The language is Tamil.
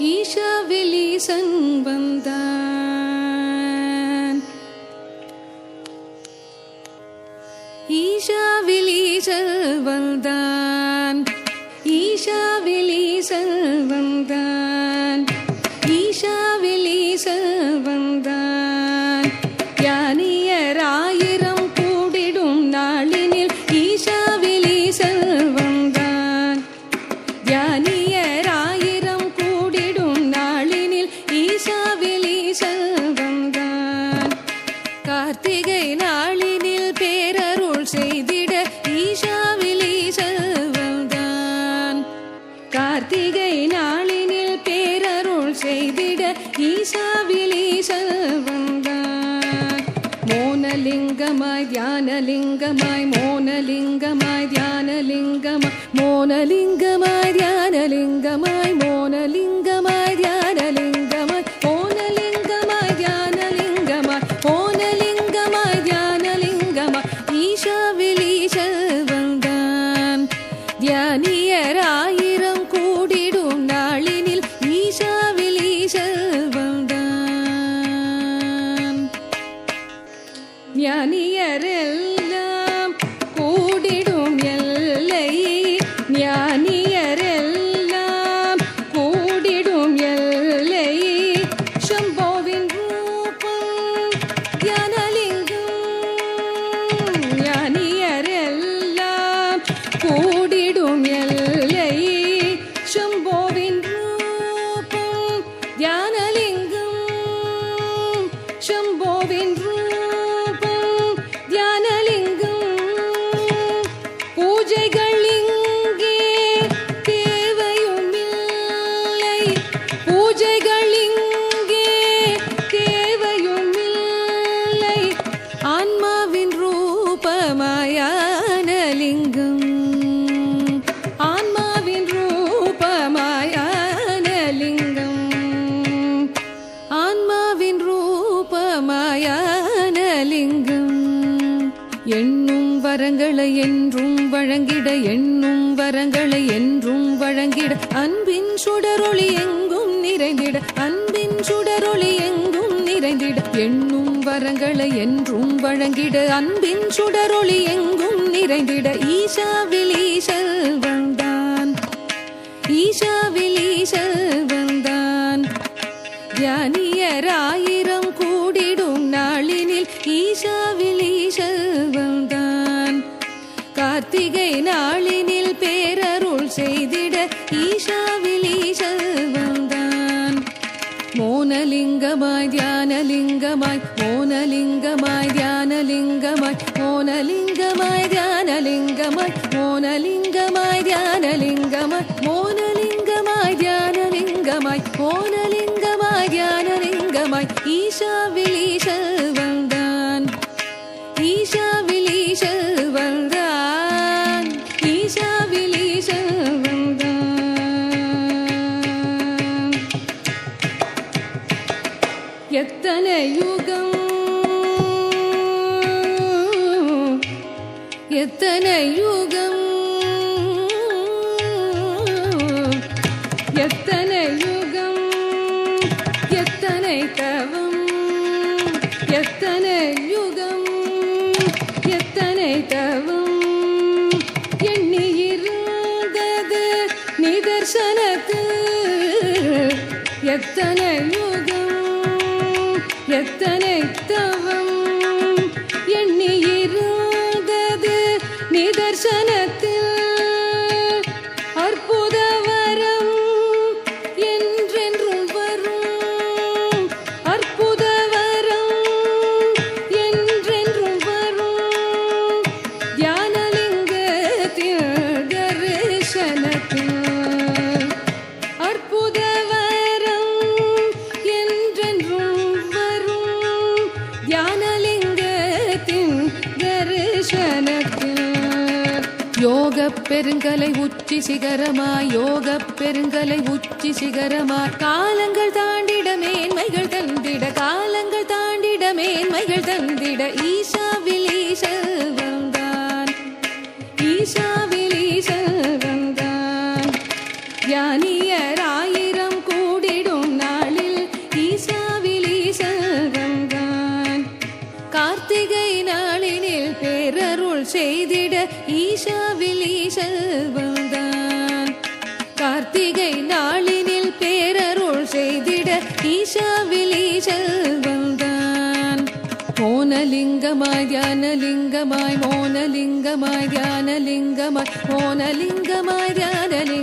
ஈஷாவிலீசன் வந்தான். ஈஷாவிலீசன் வந்தான். ஈஷாவிலீசன் வந்தான். ஈஷாவிலீசன் வந்தான். ஞானியராயிரம் கூடிடும் நாளினில் ஈஷாவிலீசன் வந்தான். ஞானியராயிரம் கூடிடும் நாளினில் ஈஷாவிலீசன் வந்தான். கார்த்திகை நாளினில் பேரருள் செய்திட ஈஷாவிலீசன் வந்தான். கார்த்திகை நாளினில் பேரருள் செய்திட ஈஷாவிலீசன் வந்தான். மோனலிங்கமாய் தியானலிங்கமாய் மோனலிங்கமாய் தியானலிங்கமாய் மோனலிங்கமாய் தியானலிங்கமாய் மோனலிங்கமாய் தியானலிங்கமாய் மோனலிங்கமாய் தியானலிங்கமாய் மோனலிங்கமாய் தியானலிங்கமாய் ஈஷாவிலீசன் வந்தான். தியானியராயிரம் கூடிடும் நாளினில் ஈஷாவிலீசன் வந்தான். ஞானியரெல்லாம் கூடிடும் எல்லை ஞானியரெல்லாம் கூடிடும் எல்லை சம்போவின் ரூபம் தியானலிங்கம். ஞானியரெல்லாம் கூடிடும் எல்லை சம்போவின் ரூபம் தியானலிங்கம். சம்போவின் ரூபம் தியானலிங்கம். பூஜைகள் இங்கே தேவையுமில்லை. பூஜைகள் இங்கே தேவையுமில்லை. ஆன்மாவின் ரூபமாயானலிங்கம். ஆன்மாவின் ரூபமாயானலிங்கம். ஆன்மாவின் ரூபமாயானலிங்கம். எண்ணும் வரங்களை என்றும் வழங்கிட எண்ணும் வரங்களை என்றும் வழங்கிட அன்பின் சுடரொளி எங்கும் நிறைந்திட அன்பின் சுடரொளி எங்கும் நிறைந்திட எண்ணும் வரங்களை என்றும் வழங்கிட அன்பின் சுடரொளி எங்கும் நிறைந்திட ஈஷாவிலீசன் வந்தான். ஈஷாவிலீசன் வந்தான். தியானியராயிரம் கூடிடும் நாளினில் ஈஷாவிலீசன் வந்தான். கார்த்திகை நாளினில் பேரருள் செய்திட ஈஷாவிலீசன் வந்தான். மோனலிங்கமாய் தியானலிங்கமாய் மோனலிங்கமாய் தியானலிங்கமாய் மோனலிங்கமாய் தியானலிங்கமாய் மோனலிங்கமாய் தியானலிங்கமாய் மோனலிங்கமாய் தியானலிங்கமாய் மோனலிங்கமாய் தியானலிங்கமாய் ஈஷாவிலீசன் வந்தான். ஈஷாவிலீசன் வந்தான். ஈஷாவிலீசன் வந்தான். எத்தனை யுகம் எத்தனை யுகம் எத்தனை யுகம் எத்தனை தவம் எத்தனை யுகம் எத்தனை தவம் எண்ணியிருந்தது நிதர்சனத்து. எத்தனை யுகம் எத்தனை தவம் எண்ணியிருந்தது நிதர்சனத்தில். அற்புத வரம் என்றென்றும் வரும். அற்புத வரம் என்றென்றும் வரும். தியானலிங்கத்தில் தரிசனத்தில். அற்புத வரம் என்றென்றும் வரும். தியானலிங்கத்தின் தரிசனத்தில். யோகப் பெருங்கலை உச்சி சிகரமாய் யோகப் பெருங்கலை உச்சி சிகரமாய் காலங்கள் தாண்டிட மேன்மைகள் தந்திட காலங்கள் தாண்டிட மேன்மைகள் தந்திட ஈஷாவிலீசன் வந்தான். ஈஷாவிலீசன் வந்தான். ஞானியராயிரம் கூடி ஈஷாவில் ஈசல் வந்தான். கார்த்திகை நாளினில் பேரருள் செய்திட ஈஷாவில் ஈசல் வந்தான். மோனலிங்கமாய் தியானலிங்கமாய் மோனலிங்கமாய் தியானலிங்கமாய் மோனலிங்கமாய் தியானலிங்கமாய்